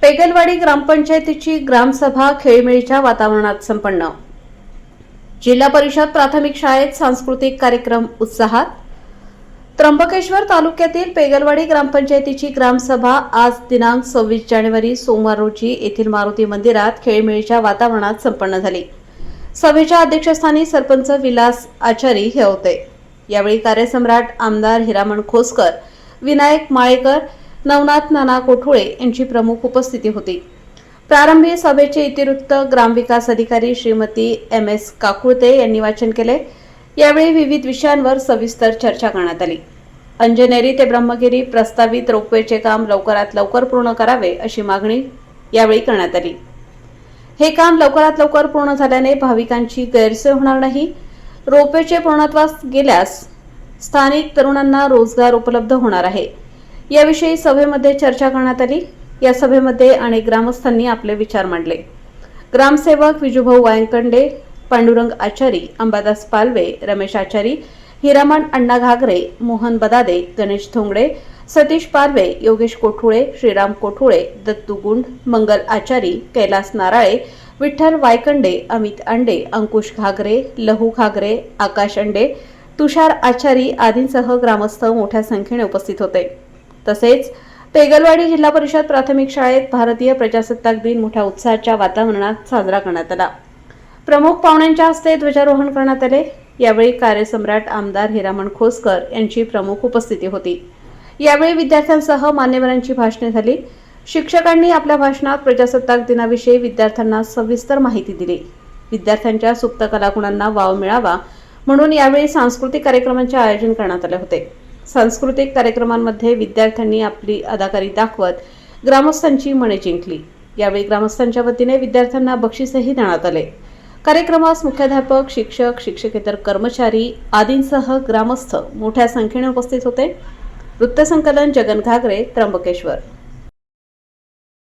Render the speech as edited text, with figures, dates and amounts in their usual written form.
पेगलवाडी ग्रामपंचायतीची ग्रामसभा खेळीमेळीच्या वातावरणात संपन्न। जिल्हा परिषद प्राथमिक शाळेत सांस्कृतिक कार्यक्रम उत्साहात। त्र्यंबकेश्वर तालुक्यातील पेगलवाडी ग्रामपंचायतीची ग्रामसभा आज दिनांक 26 जानेवारी सोमवार रोजी येथील मारुती मंदिरात खेळीमेळीच्या वातावरणात संपन्न झाली। सभेच्या अध्यक्षस्थानी सरपंच विलास आचारी हे होते। यावेळी कार्यसम्राट आमदार हिरामण खोसकर, विनायक माळेकर, नवनाथ नाना कोठुळे यांची प्रमुख उपस्थिती होती। प्रारंभी सभेचे इतिवृत्त ग्रामविकास अधिकारी श्रीमती MS काकुळते यांनी वाचन केले। यावेळी विविध विषयांवर सविस्तर चर्चा करण्यात आली। अंजनेरी ते ब्रह्मगिरी प्रस्तावित रोपवेचे काम लवकरात लवकर पूर्ण करावे अशी मागणी यावेळी करण्यात आली। हे काम लवकरात लवकर पूर्ण झाल्याने भाविकांची गैरसोय होणार नाही। रोपवेचे पूर्णत्वास गेल्यास स्थानिक तरुणांना रोजगार उपलब्ध होणार आहे। याविषयी सभेमध्ये चर्चा करण्यात आली। या सभेमध्ये अनेक ग्रामस्थांनी आपले विचार मांडले। ग्रामसेवक विजूभाऊ वायंकंडे, पांडुरंग आचारी, अंबादास पालवे, रमेश आचारी, हिरामण अण्णा घागरे, मोहन बदादे, गणेश धोंगडे, सतीश पालवे, योगेश कोठुळे, श्रीराम कोठुळे, दत्तू गुंड, मंगल आचारी, कैलास नाराळे, विठ्ठल वायकंडे, अमित अंडे, अंकुश घागरे, लहू घागरे, आकाश अंडे, तुषार आचारी आदींसह ग्रामस्थ मोठ्या संख्येने उपस्थित होते। तसेच पेगलवाडी जिल्हा परिषद प्राथमिक शाळेत भारतीय प्रजासत्ताक दिन मोठ्या उत्साहाच्या वातावरणात साजरा करण्यात आला। प्रमुख पाहुण्यांच्या हस्ते ध्वजारोहण करण्यात आले। यावेळी कार्यसम्राट आमदार हिरामण खोसकर यांची प्रमुख उपस्थिती होती। यावेळी विद्यार्थ्यांसह मान्यवरांची भाषणे झाली। शिक्षकांनी आपल्या भाषणात प्रजासत्ताक दिनाविषयी विद्यार्थ्यांना सविस्तर माहिती दिली। विद्यार्थ्यांच्या सुप्त कलागुणांना वाव मिळावा म्हणून यावेळी सांस्कृतिक कार्यक्रमांचे आयोजन करण्यात आले होते। सांस्कृतिक कार्यक्रमांमध्ये विद्यार्थ्यांनी आपली अदाकारी दाखवत ग्रामस्थांची मने जिंकली। यावेळी ग्रामस्थांच्या वतीने विद्यार्थ्यांना बक्षीसही देण्यात आले। कार्यक्रमास मुख्याध्यापक, शिक्षक, शिक्षकेतर कर्मचारी आदींसह ग्रामस्थ मोठ्या संख्येने उपस्थित होते। वृत्तसंकलन जगन घागरे, त्र्यंबकेश्वर।